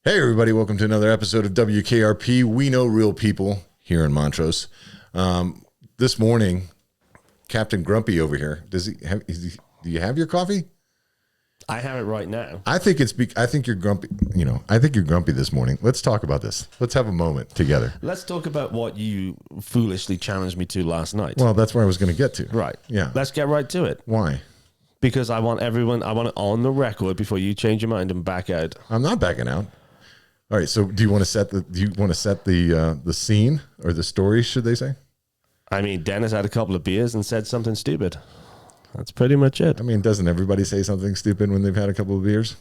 Hey everybody, welcome to another episode of WKRP. We know real people here in Montrose. This morning, Captain Grumpy over here. Do you have your coffee? I have it right now. I think you're grumpy. I think you're grumpy this morning. Let's talk about this. Let's have a moment together. Let's talk about what you foolishly challenged me to last night. Well, that's where I was going to get to. Right. Yeah. Let's get right to it. Why? Because I want it on the record before you change your mind and back out. I'm not backing out. All right. So, do you want to set the scene or the story? Should they say? I mean, Dennis had a couple of beers and said something stupid. That's pretty much it. I mean, doesn't everybody say something stupid when they've had a couple of beers?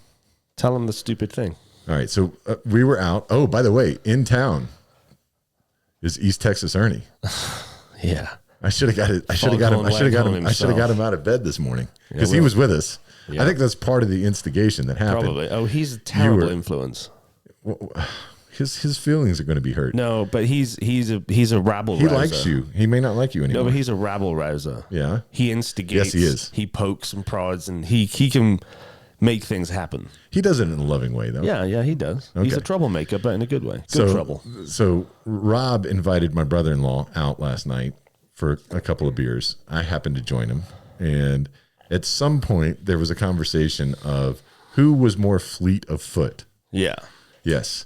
Tell him the stupid thing. All right. So we were out. Oh, by the way, in town is East Texas Ernie. Yeah. I should have got it. I should have got him out of bed this morning because he was with us. Yeah. I think that's part of the instigation that happened. Probably. Oh, he's a terrible influence. Well, his feelings are going to be hurt. No, but he's a rabble rouser. He likes you. He may not like you anymore. No, but he's a rabble rouser. Yeah. He instigates. Yes, he is. He pokes and prods, and he can make things happen. He does it in a loving way, though. Yeah, he does. Okay. He's a troublemaker, but in a good way. Trouble. So Rob invited my brother-in-law out last night for a couple of beers. I happened to join him, and at some point there was a conversation of who was more fleet of foot. Yeah. Yes,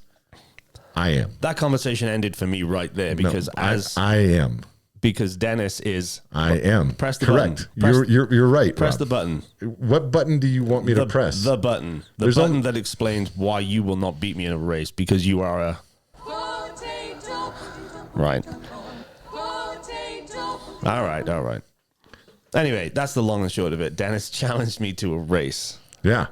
I am. That conversation ended for me right there because I am. Because Dennis is. I am. Press the Correct. button. You're right. Press Rob. the button. What button do you want me to press? The button. The button that explains why you will not beat me in a race because you are a. Right. All right. Anyway, that's the long and short of it. Dennis challenged me to a race. Yeah.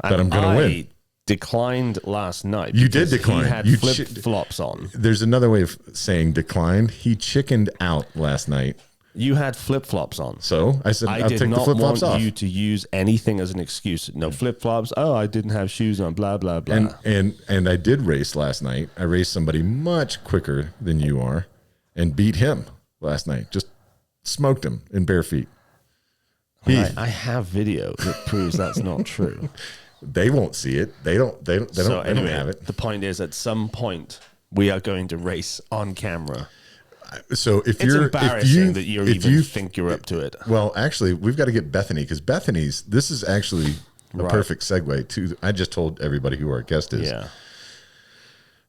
But I'm going to win. Declined last night. You did decline. He had flip-flops on. There's another way of saying declined. He chickened out last night. You had flip-flops on. So I said, I'll take the flip-flops off. I did not want you to use anything as an excuse. No flip-flops. Oh, I didn't have shoes on, blah, blah, blah. And I did race last night. I raced somebody much quicker than you are and beat him last night. Just smoked him in bare feet. I have video that proves that's not true. They won't see it. They don't have it. The point is, at some point, we are going to race on camera. So it's embarrassing that you think you're up to it. Well, actually, we've got to get Bethany because this is actually a perfect segue to. I just told everybody who our guest is. Yeah.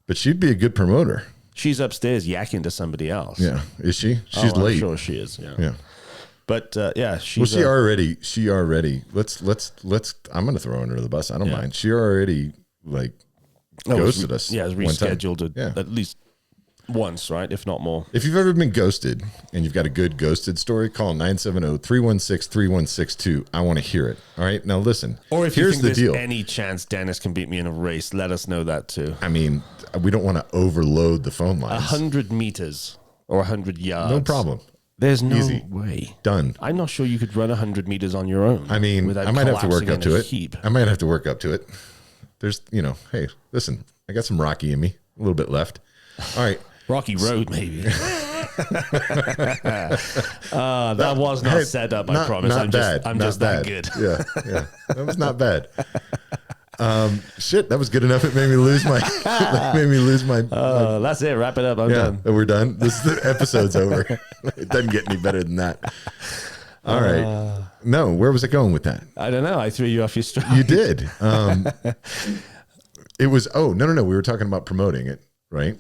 But she'd be a good promoter. She's upstairs yakking to somebody else. Yeah, is she? She's late. I'm sure she is. Yeah. But she's. Well, she already. Let's. I'm going to throw her under the bus. I don't mind. She already ghosted us. Yeah, it was rescheduled at least once, right? If not more. If you've ever been ghosted and you've got a good ghosted story, call 970-316-3162. I want to hear it. All right, now listen. Or if here's the deal. Any chance Dennis can beat me in a race, let us know that too. I mean, we don't want to overload the phone lines. 100 meters or 100 yards. No problem. There's no way. Done. I'm not sure you could run 100 meters on your own. I mean, I might have to work up to it. I might have to work up to it. There's, hey, listen, I got some Rocky in me, a little bit left. All right. Rocky Road, maybe. That was not set up, I promise. I'm just that good. Yeah. That was not bad. Shit, that was good enough. It made me lose my. That's it. Wrap it up. I'm done. We're done. The episode's over. It doesn't get any better than that. All right. No, where was it going with that? I don't know. I threw you off your stride. You did. It was. Oh no. We were talking about promoting it, right?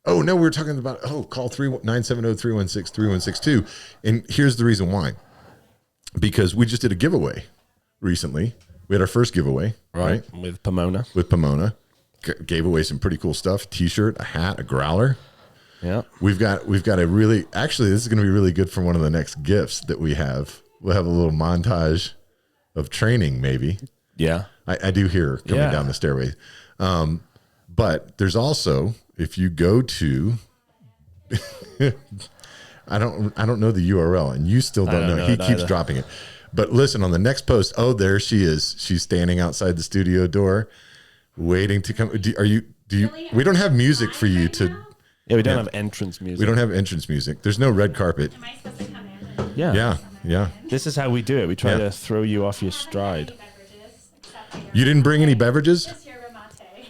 Oh no, we were talking about. Call 970-316-3162, and here's the reason why. Because we just did a giveaway recently. We had our first giveaway, right? With Pomona. Gave away some pretty cool stuff. T-shirt, a hat, a growler. Yeah. We've got a really, actually, this is going to be really good for one of the next gifts that we have. We'll have a little montage of training, maybe. Yeah. I do hear coming down the stairway. But there's also, if you go to, I don't know the URL, and you still don't know. He keeps dropping it. But listen, on the next post, there she is. She's standing outside the studio door, waiting to come. We don't have music for you to. Yeah, we don't have entrance music. We don't have entrance music. There's no red carpet. Am I supposed to come in? Yeah. This is how we do it. We try to throw you off your stride. You didn't bring any beverages? Just your mate.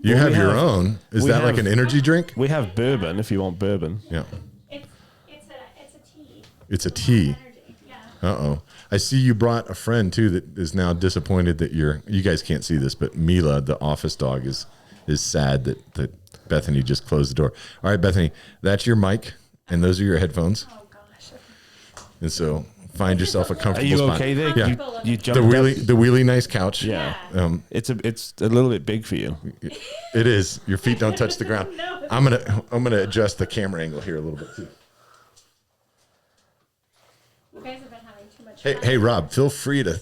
You have your own. Is that like an energy drink? We have bourbon if you want bourbon. Yeah. It's a tea. It's a tea. Yeah. Uh-oh. I see you brought a friend too that is now disappointed that you guys can't see this, but Mila, the office dog, is sad that Bethany just closed the door. All right, Bethany, that's your mic and those are your headphones. Oh gosh. And so find yourself a comfortable Are you spot. okay there? Yeah. You The jumped wheelie nice couch. Yeah. Yeah. It's a little bit big for you. It is. Your feet don't touch the ground. No. I'm gonna adjust the camera angle here a little bit too. You guys have been having too much fun. Hey, Rob, feel free to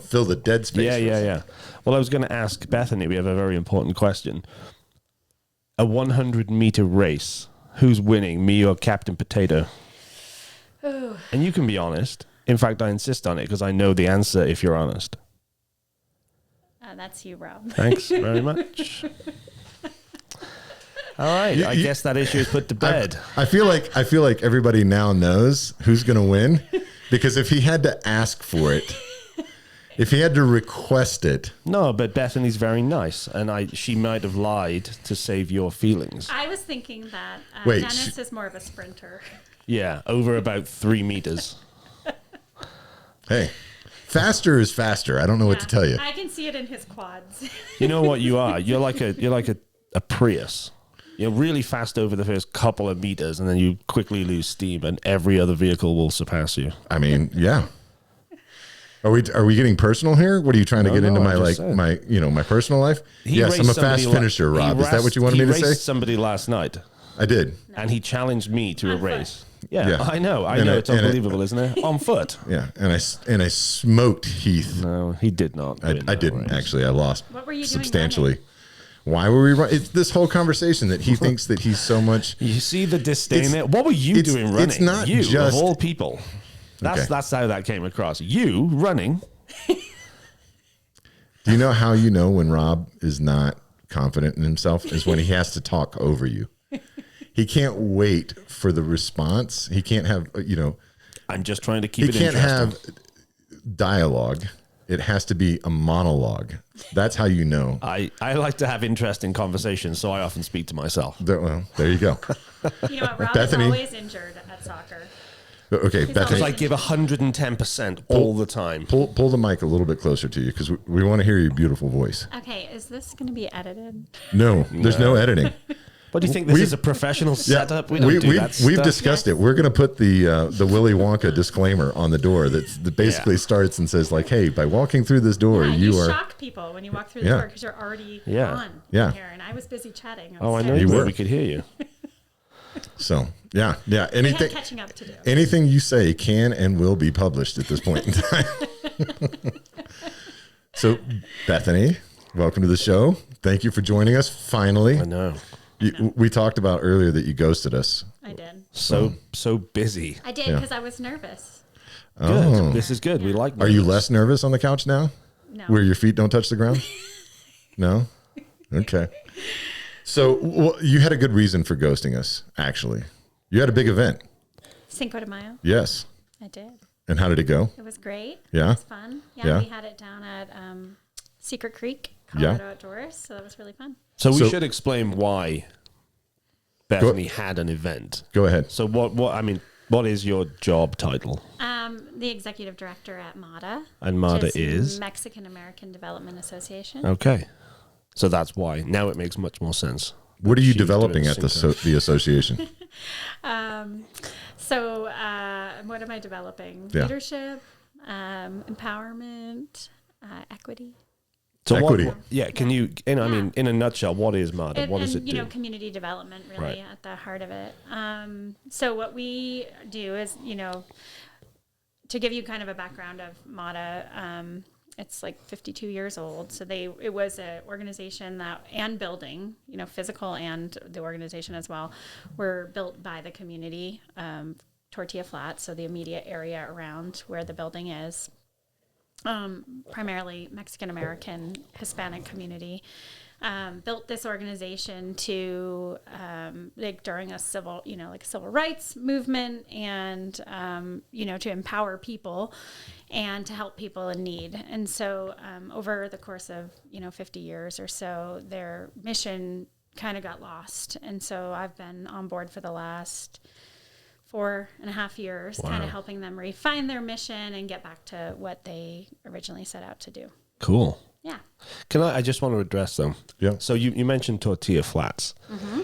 fill the dead space. Yeah. Well, I was going to ask Bethany. We have a very important question. A 100-meter race. Who's winning, me or Captain Potato? Ooh. And you can be honest. In fact, I insist on it because I know the answer if you're honest. That's you, Rob. Thanks very much. All right, I guess that issue is put to bed. I feel like everybody now knows who's going to win, because if he had to ask for it, if he had to request it. No, but Bethany's very nice, and she might have lied to save your feelings. I was thinking that Wait, Dennis is more of a sprinter. Yeah, over about 3 meters. Hey, faster is faster. I don't know what to tell you. I can see it in his quads. You know what you are? You're like a Prius. You're really fast over the first couple of meters, and then you quickly lose steam, and every other vehicle will surpass you. I mean, yeah. Are we getting personal here? What are you trying to get into my personal life? Yes, I'm a fast finisher, Rob. Is that what you wanted me to say? He raced somebody last night. I did. And he challenged me to a race. Yeah. I know. It's unbelievable, isn't it? On foot. Yeah, and I smoked Heath. No, he did not. I didn't actually. I lost. What were you doing substantially. running? Why were we running? It's this whole conversation that he thinks that he's so much. You see the disdain there? What were you doing running? It's not you, just of all people. That's how that came across. You running. Do you know how you know when Rob is not confident in himself? Is when he has to talk over you. He can't wait for the response. He can't have, I'm just trying to keep it interesting. He can't have dialogue. It has to be a monologue. That's how you know. I like to have interesting conversations, so I often speak to myself. Well, there you go. You know what? Rob Bethany. is always injured at soccer. Okay, Bethany. I give 110% all the time. Pull the mic a little bit closer to you because we want to hear your beautiful voice. Okay, is this going to be edited? No, there's no editing. What do you think? This is a professional setup? We don't do that We've stuff. discussed it. We're going to put the Willy Wonka disclaimer on the door that basically starts and says, like, hey, by walking through this door, you are... shock people when you walk through the door because you're already on Yeah. here. And I was busy chatting. I know you were. We could hear you. So, yeah. Anything catching up to do. Anything you say can and will be published at this point in time. So, Bethany, welcome to the show. Thank you for joining us, finally. I know. We talked about earlier that you ghosted us. I did. So busy. I did because I was nervous. Good. Oh. This is good. We like Are you less nervous on the couch now? No. Where your feet don't touch the ground? No? Okay. So you had a good reason for ghosting us, actually. You had a big event. Cinco de Mayo. Yes. I did. And how did it go? It was great. Yeah? It was fun. Yeah. We had it down at Secret Creek, Colorado Outdoors. So that was really fun. So we should explain why Bethany had an event. Go ahead. So what is your job title? The executive director at MADA. And MADA which is? Mexican American Development Association. Okay. So that's why. Now it makes much more sense. What are you developing at the association? What am I developing? Yeah. Leadership, empowerment, equity. So Equity. Can you, in a nutshell, what is MADA? What does it do? Community development really at the heart of it. So what we do is, to give you kind of a background of MADA, it's like 52 years old. So it was an organization and building, physical and the organization as well, were built by the community, Tortilla Flats, so the immediate area around where the building is. Primarily Mexican American, Hispanic community. built this organization to like during a civil rights movement, and to empower people and to help people in need. And so over the course of 50 years or so, their mission kind of got lost. And so I've been on board for the last 4.5 years, kind of helping them refine their mission and get back to what they originally set out to do. Cool. Yeah. I just want to address them. Yeah. So you mentioned Tortilla Flats. Mm-hmm.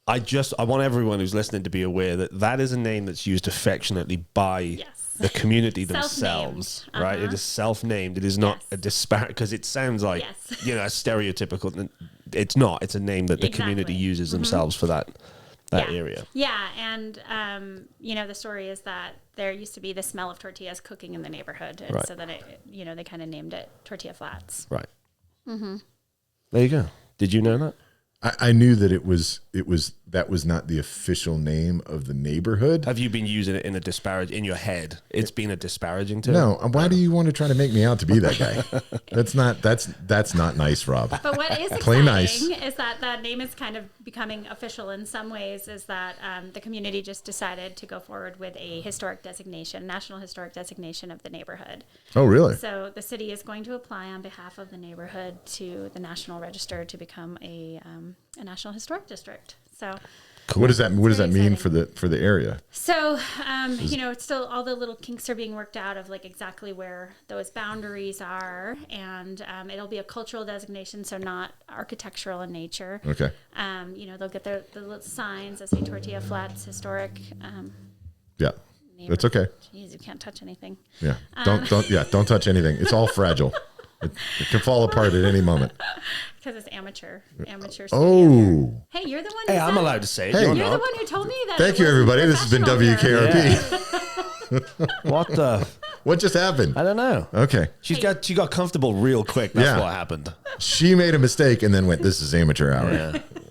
I want everyone who's listening to be aware that is a name that's used affectionately by the community themselves, right? It is self-named. It is not a disparate, because it sounds like, a stereotypical. It's not. It's a name that the community uses themselves for that area. Yeah. And, the story is that there used to be the smell of tortillas cooking in the neighborhood. And so then they kind of named it Tortilla Flats. Right. Mm-hmm. There you go. Did you know that? I knew that that was not the official name of the neighborhood. Have you been using it in your head? It's been a disparaging term. No. Why do you want to try to make me out to be that guy? That's not nice, Rob. But what is exciting is that name is kind of becoming official in some ways, is that the community just decided to go forward with a national historic designation of the neighborhood. Oh, really? So the city is going to apply on behalf of the neighborhood to the National Register to become a National Historic District. So cool. What does that mean for the area? So it's still all the little kinks are being worked out of like exactly where those boundaries are, and it'll be a cultural designation, so not architectural in nature. Okay. They'll get the little signs that say Tortilla Flats Historic. Yeah. That's okay. Jeez, you can't touch anything. Yeah. Don't touch anything. It's all fragile. It can fall apart at any moment. Because it's amateur. Oh. Hey, you're the one. Hey, I'm allowed to say it. Hey, you're the one who told me that. Thank you, everybody. This has been WKRP. What the? What just happened? I don't know. Okay. She got comfortable real quick. That's what happened. She made a mistake and then went, "This is amateur hour."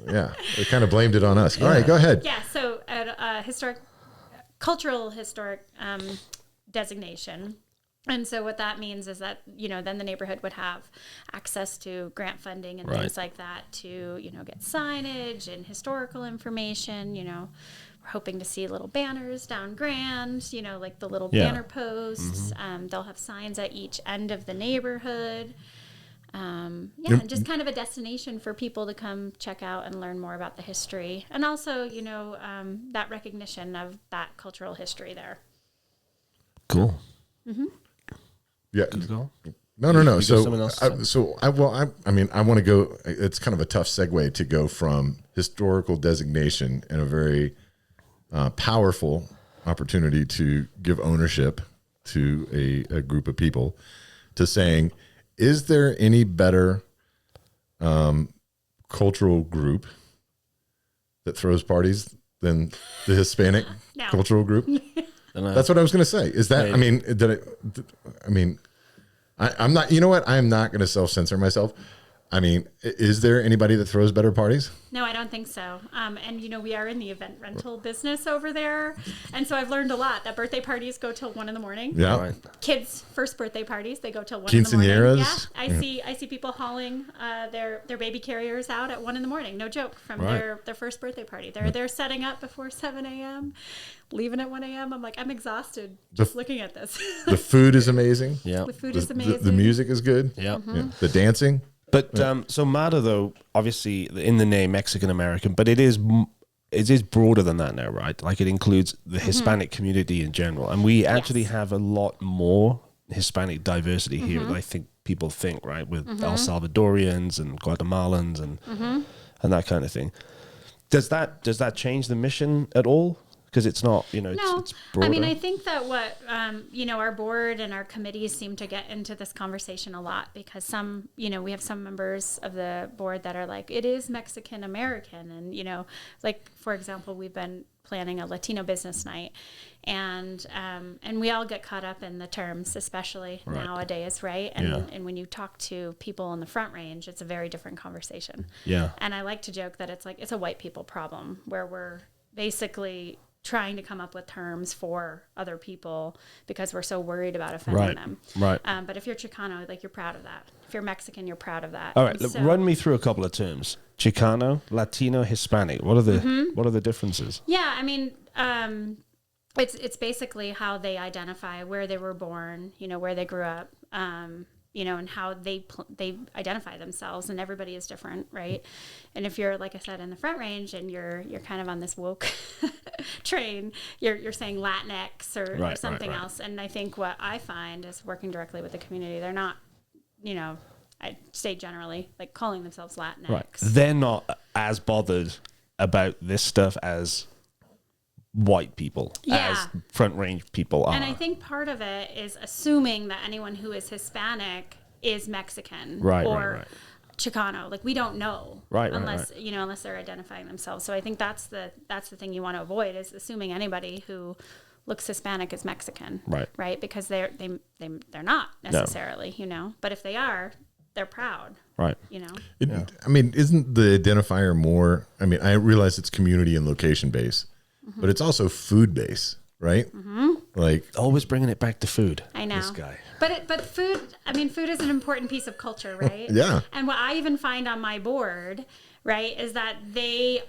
Yeah. They kind of blamed it on us. All right, go ahead. Yeah. So at a cultural historic designation. And so what that means is that, then the neighborhood would have access to grant funding and things like that to, get signage and historical information. We're hoping to see little banners down Grand, like the little banner posts. Mm-hmm. They'll have signs at each end of the neighborhood. And just kind of a destination for people to come check out and learn more about the history. And also, that recognition of that cultural history there. Cool. Mm-hmm. Yeah. No. I want to go. It's kind of a tough segue to go from historical designation and a very powerful opportunity to give ownership to a group of people to saying, is there any better cultural group that throws parties than the Hispanic cultural group? That's what I was going to say. Is that, I'm not, you know what? I'm not going to self-censor myself. Is there anybody that throws better parties? No, I don't think so. And we are in the event rental business over there. And so I've learned a lot that birthday parties go till 1 a.m. Yeah. Right. Kids' first birthday parties, they go till 1 a.m. Quinceañeras. Yeah. I see people hauling their baby carriers out at 1 a.m. No joke, from their first birthday party. They're setting up before 7 a.m., leaving at 1 a.m. I'm like, I'm exhausted just looking at this. The food is amazing. Yeah. The food is amazing. The music is good. Yeah. Mm-hmm. The dancing. But so MADA, though, obviously in the name Mexican American, but it is broader than that now, right? Like it includes the Hispanic community in general, and we actually have a lot more Hispanic diversity here than I think people think, right? With El Salvadorians and Guatemalans and that kind of thing. Does that change the mission at all? Because it's not, it's broader. I think that what, our board and our committees seem to get into this conversation a lot because we have some members of the board that are like, it is Mexican American. And, like, for example, we've been planning a Latino business night and we all get caught up in the terms, especially nowadays, right? And when you talk to people on the Front Range, it's a very different conversation. Yeah. And I like to joke that it's a white people problem where we're basically trying to come up with terms for other people because we're so worried about offending them. Right. But if you're Chicano, like, you're proud of that. If you're Mexican, you're proud of that. All right, run me through a couple of terms. Chicano, Latino, Hispanic. What are the differences? Yeah, I mean, it's basically how they identify, where they were born, where they grew up, and how they identify themselves, and everybody is different, right? And if you're, like I said, in the Front Range and you're kind of on this woke train, you're saying Latinx or something else. And I think what I find is working directly with the community, they're not, I'd say generally, like, calling themselves Latinx. Right. They're not as bothered about this stuff as white people, as Front Range people are. And I think part of it is assuming that anyone who is Hispanic is Mexican or Chicano. Like, we don't know, unless they're identifying themselves. So I think that's the thing you want to avoid, is assuming anybody who looks Hispanic is Mexican, right? Because they're not necessarily, But if they are, they're proud, right? I mean, isn't the identifier more? I mean, I realize it's community and location based. But it's also food based, right? Mm-hmm. Like, always bringing it back to food. I know this guy. But food. I mean, food is an important piece of culture, right? Yeah. And what I even find on my board, right, is that they,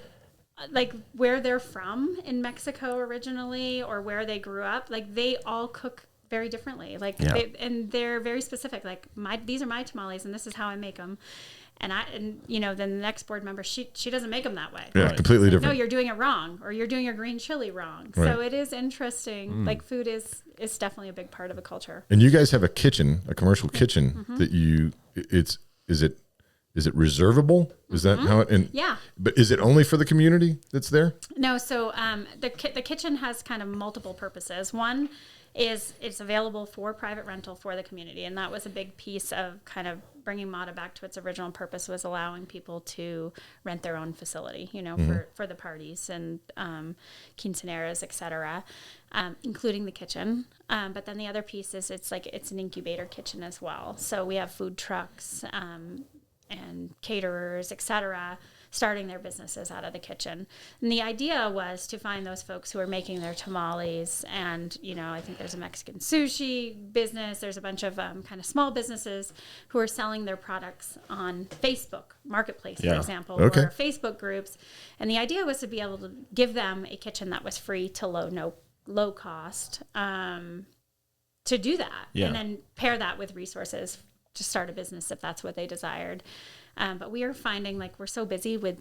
like, where they're from in Mexico originally, or where they grew up, like, they all cook very differently. Like, they're very specific. Like, these are my tamales, and this is how I make them. And then the next board member, she doesn't make them that way. Yeah, completely different. No, you're doing it wrong, or you're doing your green chili wrong. Right. So it is interesting. Like, food is definitely a big part of a culture. And you guys have a kitchen, a commercial kitchen that is it reservable? Is that how it? Yeah. But is it only for the community that's there? No. So the kitchen has kind of multiple purposes. One is it's available for private rental for the community, and that was a big piece of kind of bringing MADA back to its original purpose, was allowing people to rent their own facility, for the parties and quinceaneras, etc., including the kitchen. But then the other piece is it's an incubator kitchen as well. So we have food trucks and caterers, etc., starting their businesses out of the kitchen. And the idea was to find those folks who are making their tamales. And, I think there's a Mexican sushi business. There's a bunch of kind of small businesses who are selling their products on Facebook Marketplace, for example, or Facebook groups. And the idea was to be able to give them a kitchen that was free to low cost to do that. Yeah. And then pair that with resources to start a business if that's what they desired. But we are finding, like, we're so busy with,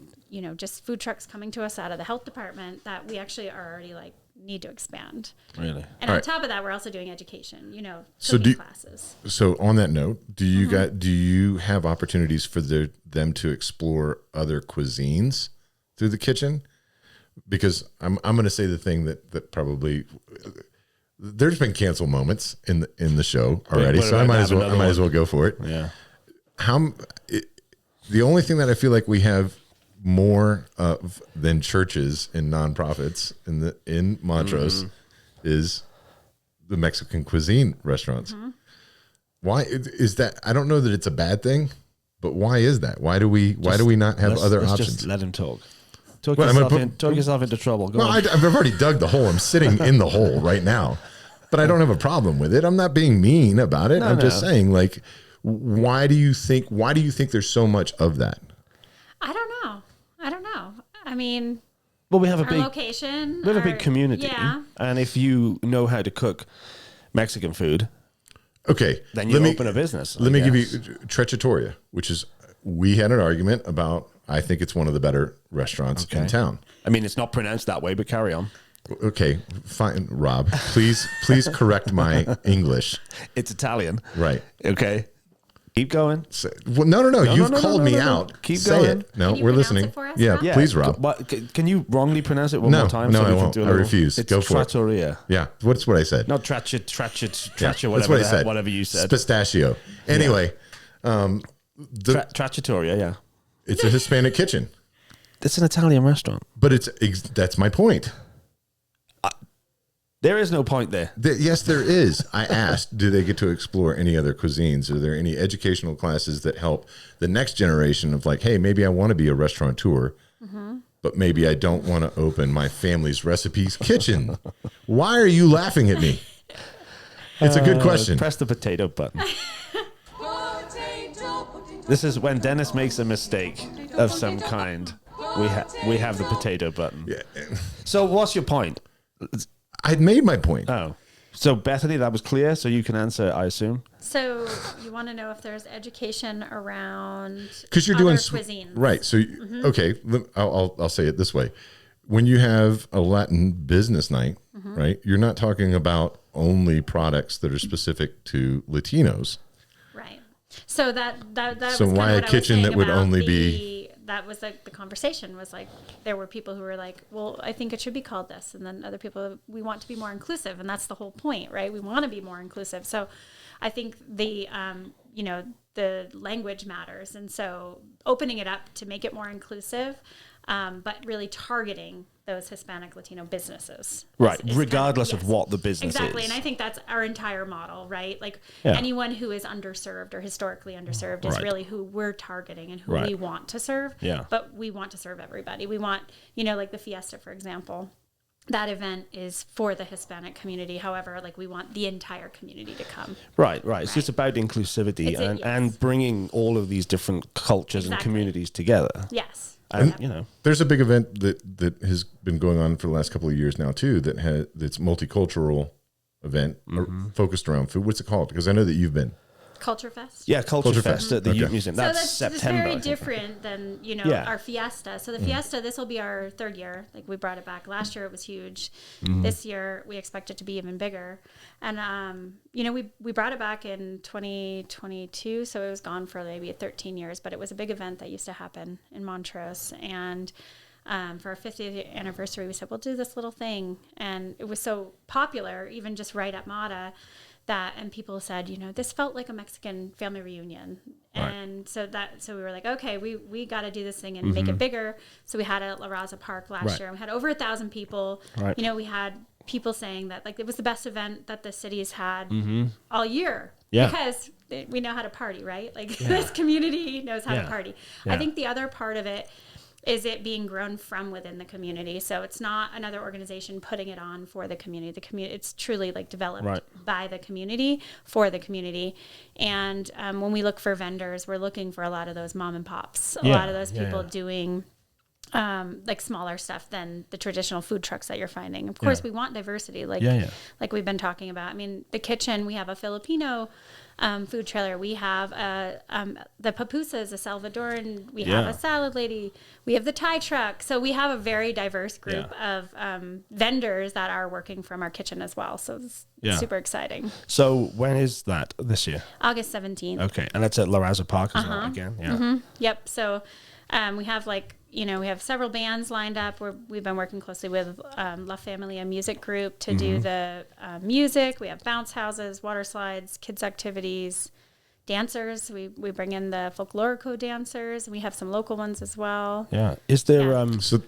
just food trucks coming to us out of the health department that we actually are already, like, need to expand. Really? And on top of that, we're also doing education, cooking classes. So on that note, do you have opportunities for them to explore other cuisines through the kitchen? Because I'm going to say the thing that probably there's been cancel moments in the show already, so I might as well go for it. Yeah. The only thing that I feel like we have more of than churches and nonprofits in Montrose is the Mexican cuisine restaurants. Mm-hmm. Why is that? I don't know that it's a bad thing, but why is that? Why do we not have other options? Just let him talk. Talk yourself into trouble. Go on. I've already dug the hole. I'm sitting in the hole right now, but I don't have a problem with it. I'm not being mean about it. I'm just saying, like, why do you think there's so much of that? I don't know. I mean, well, we have a big location. We have a big community, and if you know how to cook Mexican food, then you open a business. Let me give you Tortilla, which is, we had an argument about. I think it's one of the better restaurants in town. I mean, it's not pronounced that way, but carry on. Okay, fine, Rob. Please correct my English. It's Italian, right? Okay. Keep going. No. You've called me out. Keep Say going. it. No, we're listening. Yeah, please, Rob. Can you wrongly pronounce it one more time? No, I won't. I refuse. It's Go for trattoria. It. Yeah, what's what I said? Not traccia, Yeah, whatever. That's what I said. Whatever you said. Pistachio. Anyway, Trattoria. Yeah. It's a Hispanic kitchen. It's an Italian restaurant. But that's my point. There is no point there. Yes, there is. I asked, do they get to explore any other cuisines? Are there any educational classes that help the next generation of, like, hey, maybe I want to be a restaurateur. Mm-hmm. but maybe I don't want to open my family's recipes kitchen. Why are you laughing at me? It's a good question. Press the potato button. This is when Dennis makes a mistake of some kind. We have the potato button. Yeah. So what's your point? I'd made my point. Oh. So Bethany, that was clear, so you can answer, I assume. So you want to know if there's education around because you're doing cuisine, right? So okay, I'll say it this way: when you have a Latin business night, right? You're not talking about only products that are specific to Latinos, right? So that so was why kind a of what kitchen I was that would saying only about be that was like the conversation was like there were people who were like, well, I think it should be called this, and then other people, we want to be more inclusive, and that's the whole point, right? We want to be more inclusive. So I think the the language matters, and so opening it up to make it more inclusive, but really targeting those Hispanic Latino businesses, right? is Regardless kind of, of what the business exactly, is. and I think that's our entire model, right? Like anyone who is underserved or historically underserved is really who we're targeting and who we want to serve. Yeah. But we want to serve everybody. We want, like the Fiesta, for example. That event is for the Hispanic community. However, like we want the entire community to come. Right. It's just about inclusivity and bringing all of these different cultures and communities together. Yes. And, there's a big event that has been going on for the last couple of years now too. That's multicultural event focused around food. What's it called? Because I know that you've been. Culture Fest. Yeah, Culture Fest at the Youth Museum. So that's September. It's very different than our Fiesta. So the Fiesta, this will be our third year. Like we brought it back last year; it was huge. This year, we expect it to be even bigger. And we brought it back in 2022, so it was gone for maybe 13 years. But it was a big event that used to happen in Montrose, and for our 50th anniversary, we said we'll do this little thing, and it was so popular, even just right at MADA. And people said, this felt like a Mexican family reunion. And so we were like, okay, we got to do this thing and make it bigger. So we had it at La Raza Park last year. We had over 1,000 people. Right. We had people saying that like it was the best event that the city's had all year. Yeah. Because we know how to party, right? Like this community knows how to party. Yeah. I think the other part of it is it being grown from within the community. So it's not another organization putting it on for the community. It's truly like developed by the community for the community. And when we look for vendors, we're looking for a lot of those mom and pops, a lot of those people doing like smaller stuff than the traditional food trucks that you're finding. Of course, we want diversity, like we've been talking about. I mean, the kitchen, we have a Filipino food trailer. We have the pupusas, a Salvadoran. We have a salad lady. We have the Thai truck. So we have a very diverse group of vendors that are working from our kitchen as well. So it's super exciting. So when is that this year? August 17th. Okay, and that's at La Raza Park as well again. Yeah. Yep. So we have we have several bands lined up. We've been working closely with La Familia Music Group to do the music. We have bounce houses, water slides, kids activities, dancers. We bring in the folklorico dancers. We have some local ones as well. Yeah. Is there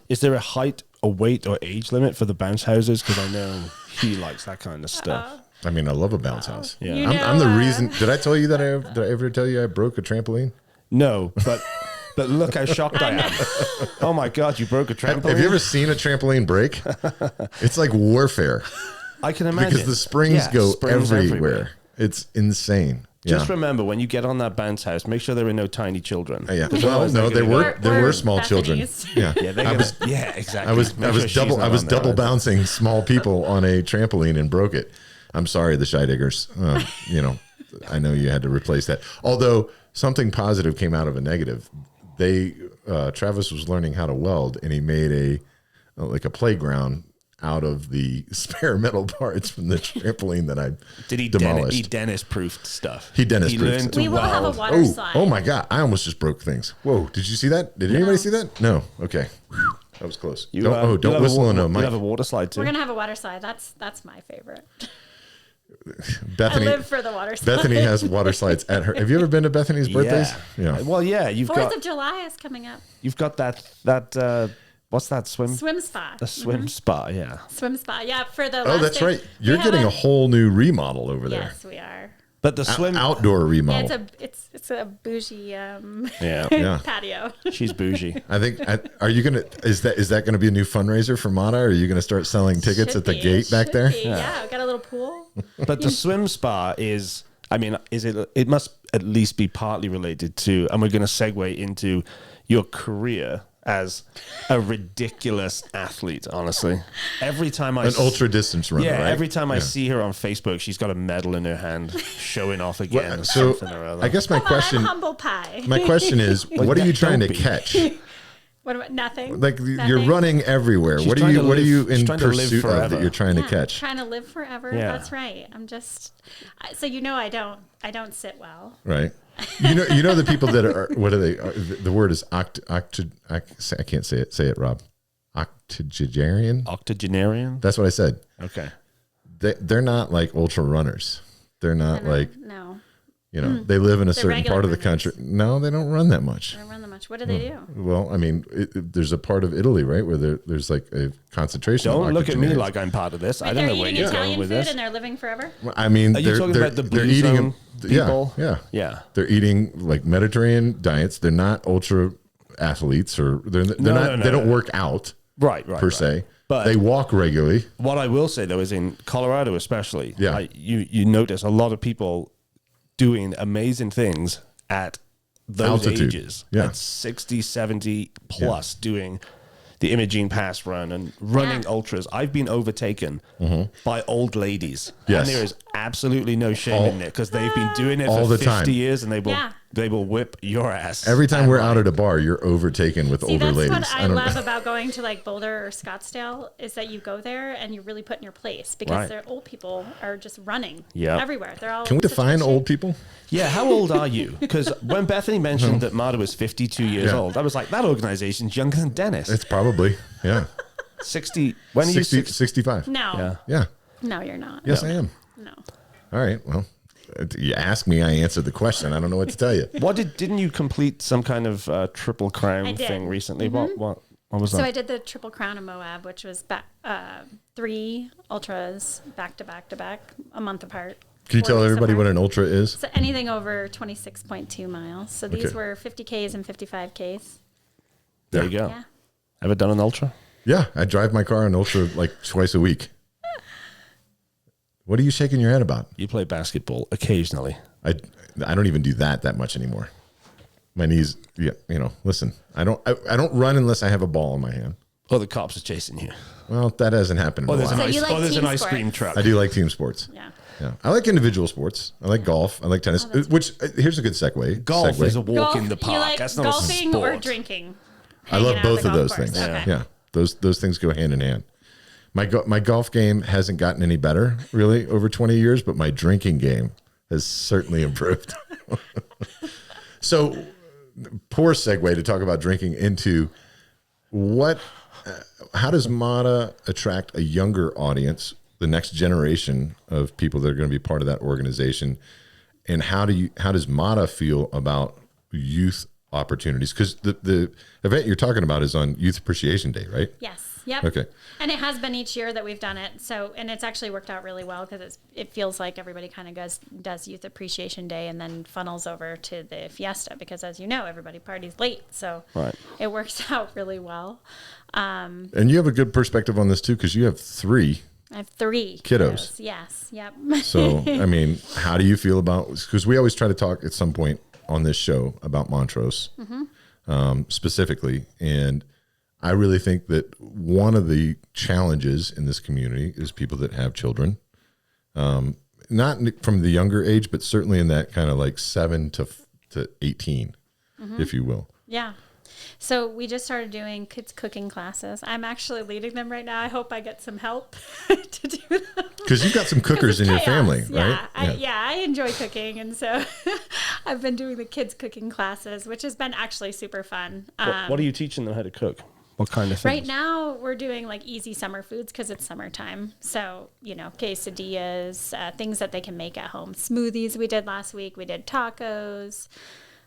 is there a height, a weight, or age limit for the bounce houses? Because I know he likes that kind of stuff. I mean, I love a bounce house. Yeah. I'm the reason. Did I tell you that did I ever tell you I broke a trampoline? No, but. But look how shocked I am. Oh my God, you broke a trampoline. Have you ever seen a trampoline break? It's like warfare. I can imagine. Because the springs go everywhere. It's insane. Just remember, when you get on that bounce house, make sure there are no tiny children. Yeah. Well, no, there were small children. Yeah. Exactly. I was double bouncing small people on a trampoline and broke it. I'm sorry, the Shy Diggers. I know you had to replace that. Although something positive came out of a negative. Travis was learning how to weld, and he made a playground out of the spare metal parts from the trampoline that I demolished. He Dennis-proofed stuff. He Dennis-proofed. We will have a water slide. Oh my God! I almost just broke things. Whoa! Did you see that? Did anybody see that? No. Okay. Whew. That was close. Don't whistle on a mic. You have a water slide too. We're gonna have a water slide. That's my favorite. Bethany, I live for the water slide. Bethany has water slides at her. Have you ever been to Bethany's birthdays? Yeah. Well, yeah. 4th of July is coming up. You've got that. What's that swim A swim spa, yeah. Swim spa, yeah. For the that's right. You're getting a whole new remodel over there. Yes, we are. But the swim outdoor remodel. Yeah, it's a bougie yeah. patio. She's bougie. I think. Are you gonna? Is that gonna be a new fundraiser for MADA? Or are you gonna start selling tickets Should at the be. gate back there? Yeah, I've got a little pool. But the swim spa is. I mean, it must at least be partly related to, and we're going to segue into your career as a ridiculous athlete, honestly. Every time An ultra distance runner, right? every time I see her on Facebook, she's got a medal in her hand showing off again. Well, or so something or other. I guess my question, I'm humble pie. my question is, what are you trying to Don't be. catch? What about nothing? Like you're Nothing? running everywhere. She's What are trying you? to What are live- you she's in trying to live pursuit of forever. that you're trying to Yeah, catch? trying to live forever. Yeah. That's right. I'm just so I don't sit well. Right. You know the people that are. What are they? The word is I can't say it. Say it, Rob. Octogenarian. Octogenarian? That's what I said. Okay. They're not like ultra runners. They're not like, No, they live in a certain regular part of the runners. country. No, they don't run that much. I don't run that much. What do they do? Well, I mean, there's a part of Italy, right, where there's like a concentration. Don't of look at me octogenarians. like I'm part of this. I Wait, don't they're know where eating you're Italian going with food this. and they're living forever. I mean, Are you talking about the they're blue eating zone yeah, people? yeah, Yeah. They're eating like Mediterranean diets. They're not ultra athletes, or they're not. no, they don't no. work out Right. per se. But they walk regularly. what I will say though is in Colorado especially, Yeah. you notice a lot of people doing amazing things at those Altitude. ages. Yeah. At 60, 70 plus doing the Imogene Pass run and running Yeah. ultras. I've been overtaken by old ladies. Yes. And there is absolutely no shame in it because they've been doing it All for the 50 time. years and Yeah. they will whip your ass. Every time we're out at a bar, you're overtaken with See, older that's ladies. what I don't love about going to like Boulder or Scottsdale is that you go there and you're really put in your place because Right. their old people are just running Yep. everywhere. They're all Can we such define good old shape. people? Yeah, how old are you? Because when Bethany mentioned that MADA was 52 years Yeah. old, I was like, that organization's younger than Dennis. It's probably 60. When are you 60, 60? 65. No, Yeah. Yeah. no, you're not. Yes, I am. No. All right. Well, you ask me, I answered the question. I don't know what to tell you. Didn't you complete some kind of triple crown I did. thing recently? What was So that? I did the Triple Crown of Moab, which was 3 ultras back to back to back, a month apart. Can you 4 tell weeks everybody apart. what an ultra is? So anything over 26.2 miles. So these Okay. were 50Ks and 55Ks. There you go. Yeah. Ever done an ultra? Yeah, I drive my car on ultra like twice a week. What are you shaking your head about? You play basketball occasionally. I don't even do that much anymore. My knees, listen, I don't run unless I have a ball in my hand. Or the cops are chasing you. Well, that hasn't happened in a There's an while. So you like there's an team ice cream sports? truck. I do like team sports. Yeah. Yeah, I like individual sports. I like golf. I like tennis. Which here's a good segue. Golf Segue. is a walk Golf, in the you park. like That's not golfing a sport. or drinking? I love Hanging out at both the of golf those course. things. Okay. Yeah, those things go hand in hand. My golf game hasn't gotten any better really over 20 years, but my drinking game has certainly improved. So, poor segue to talk about drinking into how does MADA attract a younger audience, the next generation of people that are going to be part of that organization, and how does MADA feel about youth opportunities? Because the event you're talking about is on Youth Appreciation Day, right? Yes. Yep. Okay. And it has been each year that we've done it. So, and it's actually worked out really well because it feels like everybody kind of does Youth Appreciation Day and then funnels over to the fiesta because, as you know, everybody parties late. So Right. it works out really well. And you have a good perspective on this too, because you have 3. I have 3 Kiddos. Yes. Yep. So, I mean, how do you feel about, because we always try to talk at some point on this show about Montrose specifically. And I really think that one of the challenges in this community is people that have children, not from the younger age, but certainly in that kind of like 7 to 18, if you will. Yeah. So we just started doing kids cooking classes. I'm actually leading them right now. I hope I get some help to do them. Because you've got some cookers in your family, right? I enjoy cooking. And so I've been doing the kids cooking classes, which has been actually super fun. What are you teaching them how to cook? What kind of things? Right now, we're doing like easy summer foods because it's summertime. So, quesadillas, things that they can make at home. Smoothies we did last week. We did tacos.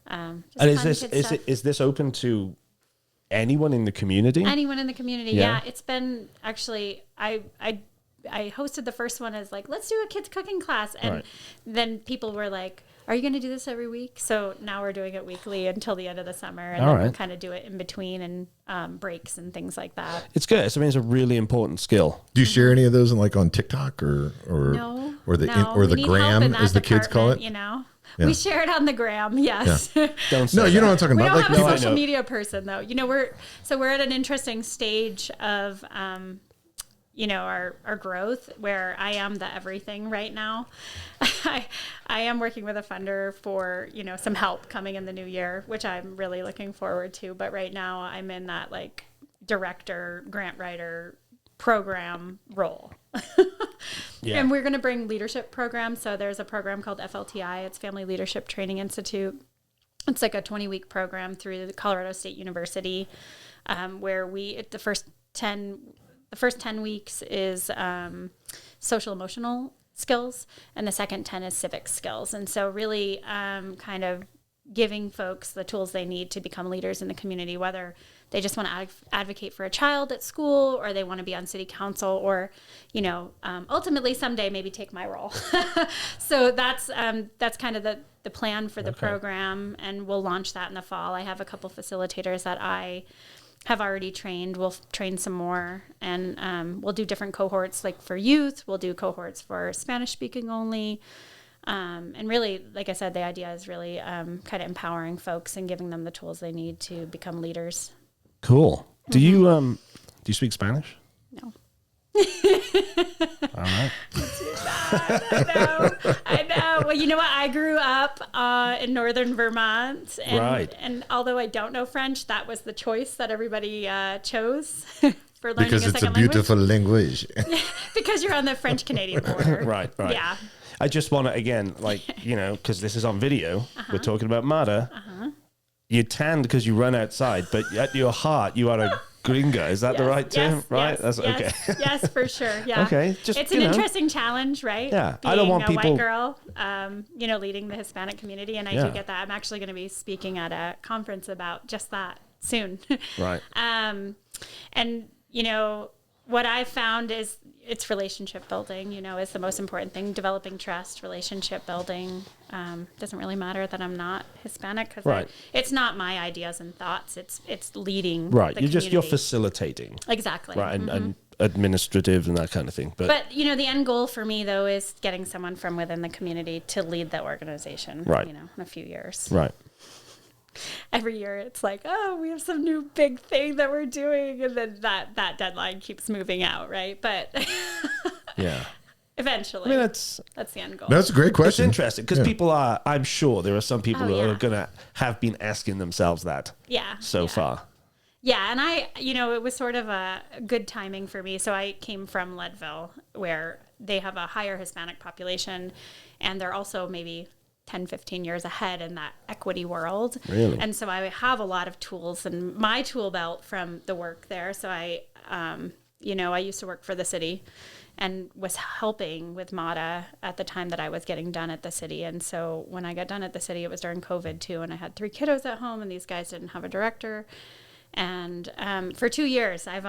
And Just is this open to anyone in the community? anyone in the community? Yeah. Yeah, it's been actually. I I hosted the first one as like, let's do a kids cooking class. And then people were like, are you going to do this every week? So now we're doing it weekly until the end of the summer. And then we'll kind of do it in between and breaks and things like that. It's good. I mean, it's a really important skill. Do you share any of those on TikTok or no, the gram, as the kids call it? You know, we share it on the gram. Yes. Yeah. You know what I'm talking about. We don't have a social media person though. You know, we're at an interesting stage of, our growth where I am the everything right now. I am working with a funder for, some help coming in the new year, which I'm really looking forward to. But right now I'm in that like director, grant writer program role. And we're going to bring leadership programs. So there's a program called FLTI. It's Family Leadership Training Institute. It's like a 20-week program through the Colorado State University, where the first 10 weeks is social emotional skills, and the second 10 is civic skills. And so really kind of giving folks the tools they need to become leaders in the community, whether they just want to advocate for a child at school, or they want to be on city council, or, ultimately someday maybe take my role. So that's kind of the plan for the program, and we'll launch that in the fall. I have a couple facilitators that I have already trained. We'll train some more, and we'll do different cohorts, like for youth. We'll do cohorts for Spanish speaking only. And really, like I said, the idea is really kind of empowering folks and giving them the tools they need to become leaders. Cool. Do you speak Spanish? No. All right. I know. Well, you know what? I grew up in northern Vermont, and although I don't know French, that was the choice that everybody chose for learning because it's a beautiful language. Because you're on the French-Canadian border. Right. Yeah. I just want to, again, because this is on video, we're talking about MADA. You're tanned because you run outside, but at your heart, you are a gringa. Is that the right term? Right? That's okay. Yes, for sure. Yeah. Okay. It's an interesting challenge, right? Yeah. Being I don't want people. White girl, leading the Hispanic community, and I do get that. I'm actually going to be speaking at a conference about just that soon. Right. And what I've found is it's relationship building, is the most important thing. Developing trust, relationship building. Doesn't really matter that I'm not Hispanic, because it's not my ideas and thoughts. It's leading. Right. You're facilitating. Exactly. Right. And administrative and that kind of thing. But the end goal for me though is getting someone from within the community to lead the organization. Right. In a few years. Right. Every year it's like, oh, we have some new big thing that we're doing, and then that deadline keeps moving out, right? But eventually, I mean, that's the end goal. That's a great question. It's interesting because people are. I'm sure there are some people who are going to have been asking themselves that. So far. Yeah, and it was sort of a good timing for me. So I came from Leadville, where they have a higher Hispanic population, and they're also maybe 10, 15 years ahead in that equity world. Really? And so I have a lot of tools in my tool belt from the work there. So I used to work for the city and was helping with MADA at the time that I was getting done at the city. And so when I got done at the city, it was during COVID too. And I had 3 kiddos at home, and these guys didn't have a director. And for 2 years, I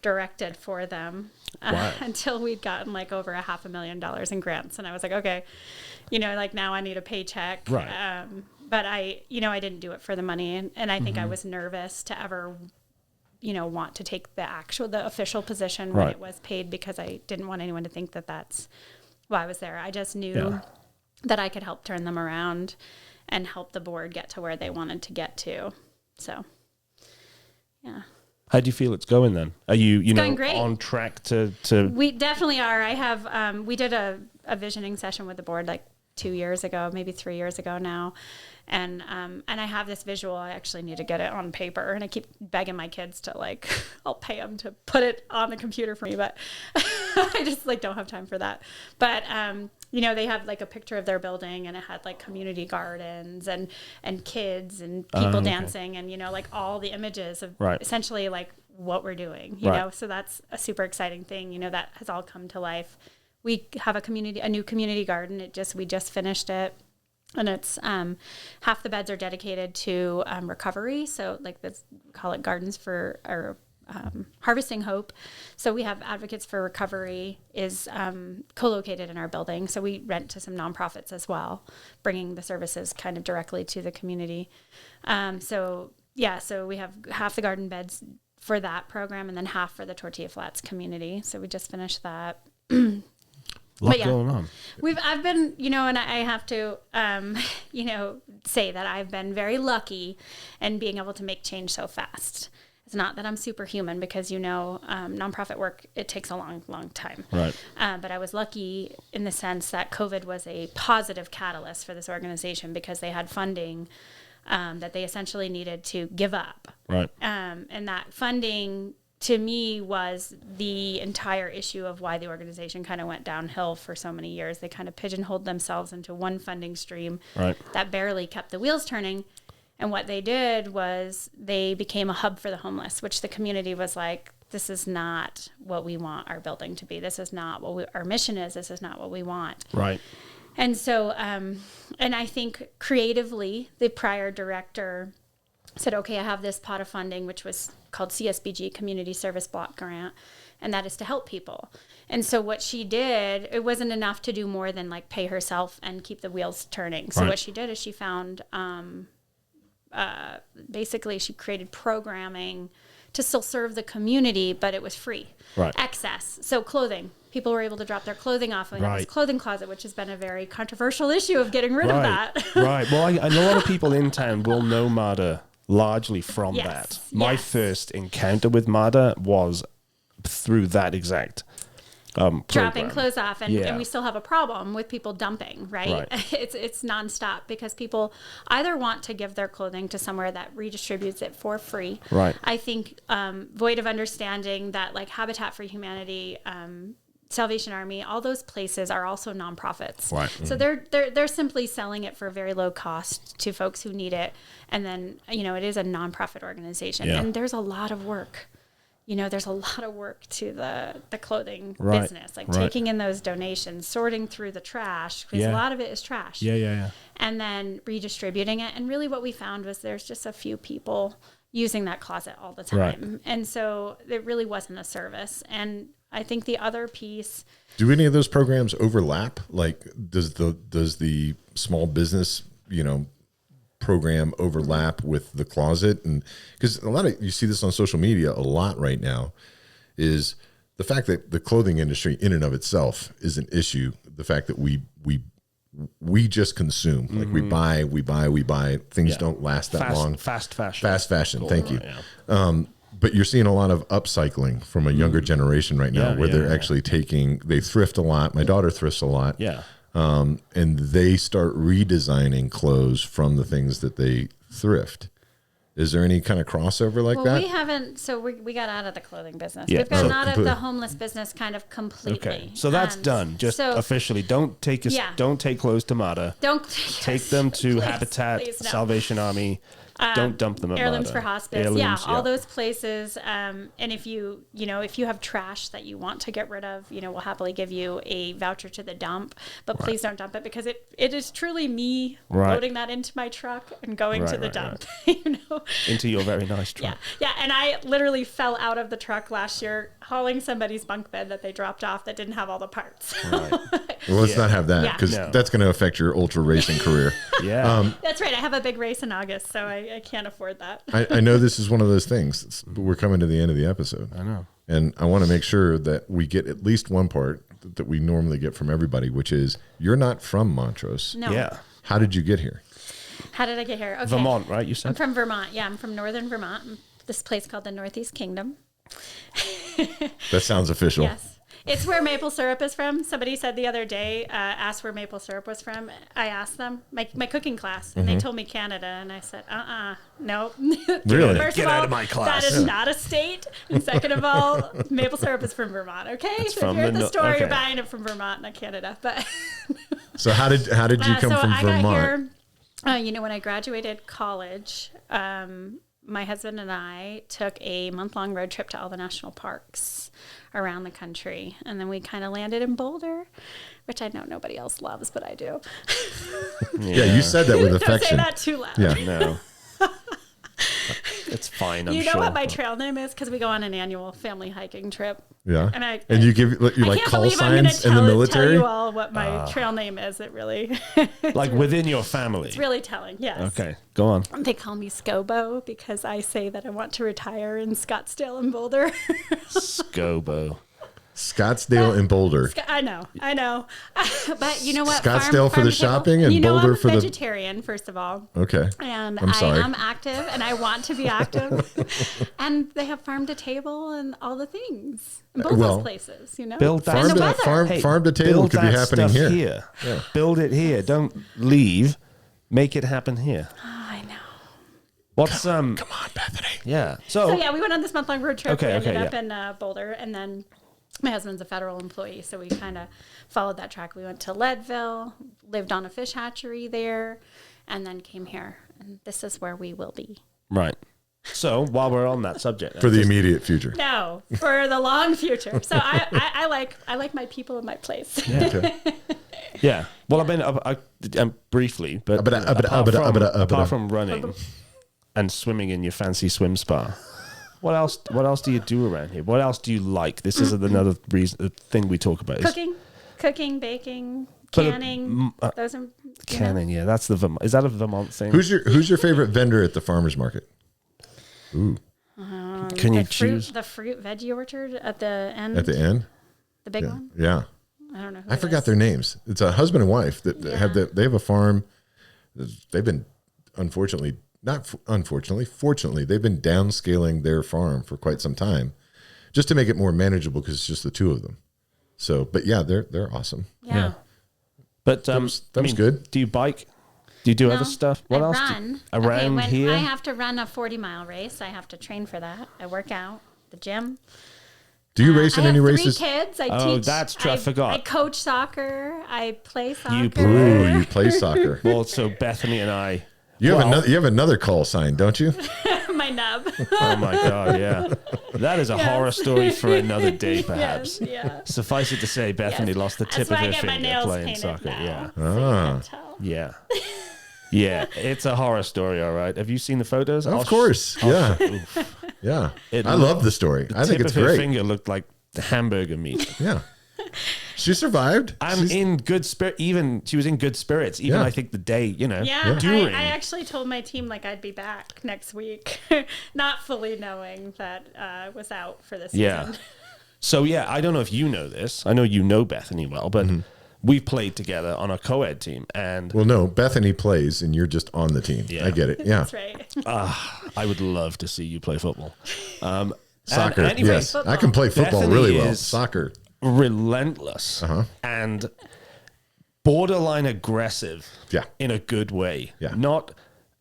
directed for them until we'd gotten over $500,000 in grants. And I was like, okay, now I need a paycheck. Right. But I didn't do it for the money. And I think I was nervous to ever, want to take the official position when it was paid, because I didn't want anyone to think that that's why I was there. I just knew that I could help turn them around and help the board get to where they wanted to get to. So. Yeah. How do you feel it's going then? Are you going great. On track to? We definitely are. I have. We did a visioning session with the board 2 years ago, maybe 3 years ago now, and I have this visual. I actually need to get it on paper, and I keep begging my kids to I'll pay them to put it on the computer for me, but I just don't have time for that. But they have a picture of their building, and it had community gardens and kids and people dancing, and all the images of essentially what we're doing, you know. So that's a super exciting thing, that has all come to life. We have a new community garden. We just finished it, and it's half the beds are dedicated to recovery. So we call it gardens for, or Harvesting Hope. So we have Advocates for Recovery is co-located in our building. So we rent to some nonprofits as well, bringing the services kind of directly to the community. So we have half the garden beds for that program and then half for the Tortilla Flats community. So we just finished that. Lot going on. I've been, and I have to, say that I've been very lucky in being able to make change so fast. It's not that I'm superhuman because, nonprofit work, it takes a long, long time. Right. But I was lucky in the sense that COVID was a positive catalyst for this organization because they had funding that they essentially needed to give up. Right. And that funding, to me, was the entire issue of why the organization kind of went downhill for so many years. They kind of pigeonholed themselves into one funding stream that barely kept the wheels turning. And what they did was they became a hub for the homeless, which the community was like, this is not what we want our building to be. This is not what our mission is. This is not what we want. Right. And so, and I think creatively, the prior director said, okay, I have this pot of funding, which was called CSBG, Community Service Block Grant, and that is to help people. And so what she did, it wasn't enough to do more than like pay herself and keep the wheels turning. So what she did is she found, basically she created programming to still serve the community, but it was free. Right. Excess. So clothing. People were able to drop their clothing off. And we have this clothing closet, which has been a very controversial issue of getting rid of that. Right. Well, I know a lot of people in town will know MADA largely from that. My first encounter with MADA was through that exact dropping clothes off, and we still have a problem with people dumping, right? It's nonstop because people either want to give their clothing to somewhere that redistributes it for free. Right. I think void of understanding that like Habitat for Humanity, Salvation Army, all those places are also nonprofits. Right. So they're simply selling it for very low cost to folks who need it, and then it is a nonprofit organization, and there's a lot of work. There's a lot of work to the clothing business, like taking in those donations, sorting through the trash, because a lot of it is trash. Yeah. And then redistributing it. And really what we found was there's just a few people using that closet all the time. Right. And so it really wasn't a service. And I think the other piece... Do any of those programs overlap? Like, does the small business, program overlap with the closet? And because you see this on social media a lot right now, is the fact that the clothing industry in and of itself is an issue. The fact that we just consume, like we buy things don't last that long. Fast fashion. Thank you. But you're seeing a lot of upcycling from a younger generation right now, where they're actually they thrift a lot. My daughter thrifts a lot. Yeah. And they start redesigning clothes from the things that they thrift. Is there any kind of crossover like that? We haven't. So we got out of the clothing business. Yeah. We've got out of the homeless business kind of completely. Okay. So that's done. Just officially, don't take clothes to MADA. Don't take them to Habitat, no. Salvation Army. Don't dump them at Heirlooms MADA. for Hospice. All those places. And if you have trash that you want to get rid of, we'll happily give you a voucher to the dump. But please don't dump it, because it is truly me loading that into my truck and going to the dump. Into your very nice truck. Yeah. And I literally fell out of the truck last year hauling somebody's bunk bed that they dropped off that didn't have all the parts. Right. Well, let's not have that, because that's going to affect your ultra racing career. That's right. I have a big race in August, so I can't afford that. I know this is one of those things, but we're coming to the end of the episode. I know. And I want to make sure that we get at least one part that we normally get from everybody, which is, you're not from Montrose. No. Yeah. How did you get here? How did I get here? Okay. Vermont, right? You said? I'm from Vermont. Yeah, I'm from northern Vermont. This place called the Northeast Kingdom. That sounds official. Yes. It's where maple syrup is from. Somebody said the other day, asked where maple syrup was from. I asked them, my cooking class, and they told me Canada. And I said, no. Really? First Get of all, out of my class. That is not a state. And second of all, maple syrup is from Vermont, okay? So if you're at the store, you're buying it from Vermont, not Canada. But so how did you come from Vermont? Got here, when I graduated college, my husband and I took a month-long road trip to all the national parks around the country. And then we kind of landed in Boulder, which I know nobody else loves, but I do. Yeah, you said that with affection. Don't say that too loud. Yeah. No. It's fine. I'm you know sure. what my trail name is? Because we go on an annual family hiking trip. Yeah. And you give you like call signs in the military? Tell you all what my trail name is. It really like within your family. It's really telling. Yes. Okay, go on. They call me Scobo because I say that I want to retire in Scottsdale and Boulder. Scobo. Scottsdale and Boulder. I know. But you know what? Scottsdale for the shopping and Boulder for the... I'm vegetarian, first of all. Okay. And I'm sorry. I am active and I want to be active. And they have farm to table and all the things in both those places, you know? Build that and the weather. Farm to table could be happening here. Yeah. Build it here. Don't leave. Make it happen here. Oh, I know. What's Come on, Bethany. Yeah. So yeah, we went on this month-long road trip. Okay, we ended up in Boulder, and then my husband's a federal employee, so we kind of followed that track. We went to Leadville, lived on a fish hatchery there, and then came here. And this is where we will be. Right. So while we're on that subject, for the immediate future. No, for the long future. So I like my people and my place. Yeah. Okay. Yeah. Well, I've been briefly, but apart from running and swimming in your fancy swim spa. What else do you do around here? What else do you like? This is another thing we talk about. Cooking, baking, canning. Those are canning. Yeah, that's the Vermont. Is that a Vermont thing? Who's your favorite vendor at the farmers market? Ooh. Can you choose the fruit veggie orchard at the end? At the end, the big one. Yeah. I don't know. I forgot their names. It's a husband and wife that they have a farm. They've been fortunately, they've been downscaling their farm for quite some time, just to make it more manageable because it's just the two of them. So, but yeah, they're awesome. Yeah. But that was good. Do you bike? Do you do other stuff? What else? Run. Around here? I have to run a 40-mile race. I have to train for that. I work out the gym. Do you race in any races? I have 3 kids. I teach. That's true. I forgot. I coach soccer. I play soccer. You play soccer. Well, so Bethany and I. You have another call sign, don't you? My nub. Oh my God, yeah. That is a horror story for another day, perhaps. Yes, yeah. Suffice it to say, Bethany lost the tip of her finger playing soccer. Now, yeah. so Yeah. Yeah. It's a horror story, all right. Have you seen the photos? Of course. Yeah. Yeah. I love the story. I think it's great. great. Her finger looked like the hamburger meat. Yeah. She survived. I'm in good spirit. She was in good spirits. Even I think the day, Yeah, during. I actually told my team I'd be back next week, not fully knowing that I was out for this season. So yeah, I don't know if you know this. I know you know Bethany well, but we've played together on a co-ed team. And well, no, Bethany plays, and you're just on the team. Yeah. I get it. Yeah, that's right. I would love to see you play football. Soccer. Anyway, yes, football. I can play football Bethany really well. Soccer. Relentless and borderline aggressive in a good way. Yeah. Not,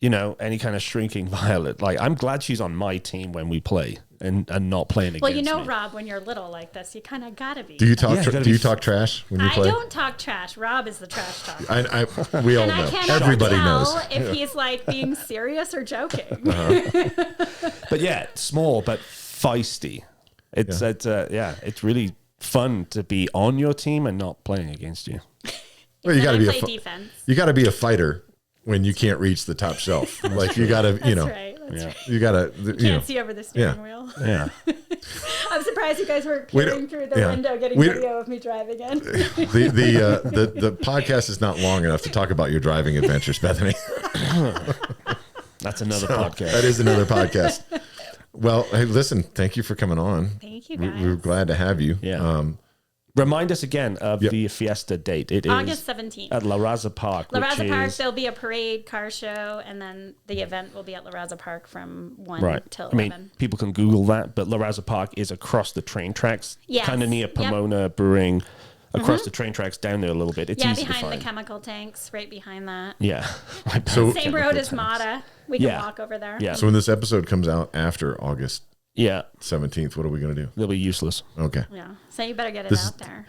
any kind of shrinking violet. Like, I'm glad she's on my team when we play and not playing against me. Rob, when you're little like this, you kind of got to be. Do you talk talk trash when you play? I don't talk trash. Rob is the trash talker. We all know. Everybody knows. If he's being serious or joking. But yeah, small but feisty. It's really fun to be on your team and not playing against you. Well, you got to be defense. You got to be a fighter when you can't reach the top shelf. Like you got to, That's right. you got to. You can't see over the steering wheel. Yeah. I'm surprised you guys weren't peering through the window getting video of me driving in. The podcast is not long enough to talk about your driving adventures, Bethany. That's another podcast. That is another podcast. Well, hey, listen, thank you for coming on. Thank you, guys. We're glad to have you. Yeah. Remind us again of the Fiesta date. It August is 17th. at La Raza Park. La Raza Park, there'll be a parade, car show, and then the event will be at La Raza Park from 1 till 11. People can Google that, but La Raza Park is across the train tracks, kind of near Pomona Brewing, across the train tracks down there a little bit. It's easy to behind find. the chemical tanks, right behind that. Yeah. Same road as MADA. We can walk over there. Yeah. So when this episode comes out after August 17th, what are we going to do? They'll be useless. Okay. Yeah. So you better get it out there.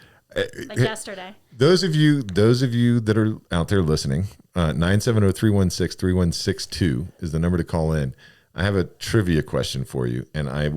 Like yesterday. Those of you that are out there listening, 970-316-3162 is the number to call in. I have a trivia question for you, and I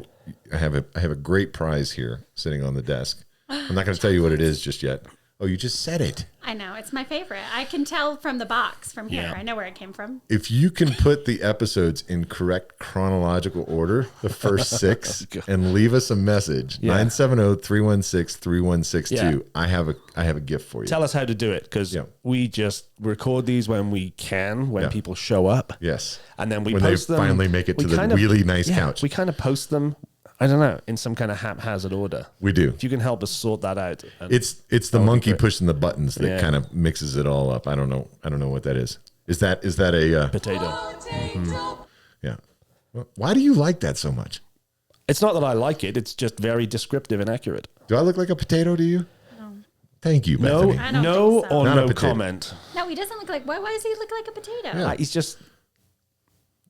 have a great prize here sitting on the desk. I'm not going to tell you what it is just yet. Oh, you just said it. I know. It's my favorite. I can tell from the box from here. Yeah. I know where it came from. If you can put the episodes in correct chronological order, the first 6, and leave us a message, 970-316-3162, I have a gift for you. Tell us how to do it, because we just record these when we can, when people show up. Yes. And then we when post they them. finally make it to the really nice couch. We kind of post them, I don't know, in some kind of haphazard order. We do. If you can help us sort that out. It's the monkey pushing the buttons that kind of mixes it all up. I don't know what that is. Is that a potato? Mm-hmm. Yeah. Well, why do you like that so much? It's not that I like it. It's just very descriptive and accurate. Do I look like a potato to you? No. Thank you, Bethany. I don't No think so. or Not a no potato. comment. No, he doesn't look like. Why does he look like a potato? Yeah. He's just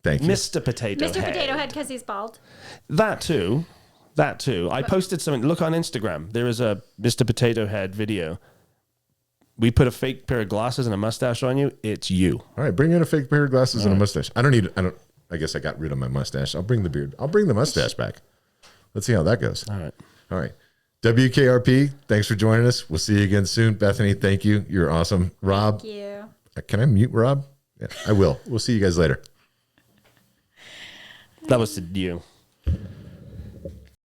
Thank you. Mr. Potato Mr. Head. Potato Head because he's bald. That too. I posted something. Look on Instagram. There is a Mr. Potato Head video. We put a fake pair of glasses and a mustache on you. It's you. All right, bring in a fake pair of glasses and a mustache. I guess I got rid of my mustache. I'll bring the beard. I'll bring the mustache back. Let's see how that goes. All right. WKRP, thanks for joining us. We'll see you again soon. Bethany, thank you. You're awesome. Rob. Thank you. Can I mute Rob? Yeah, I will. We'll see you guys later. That was you.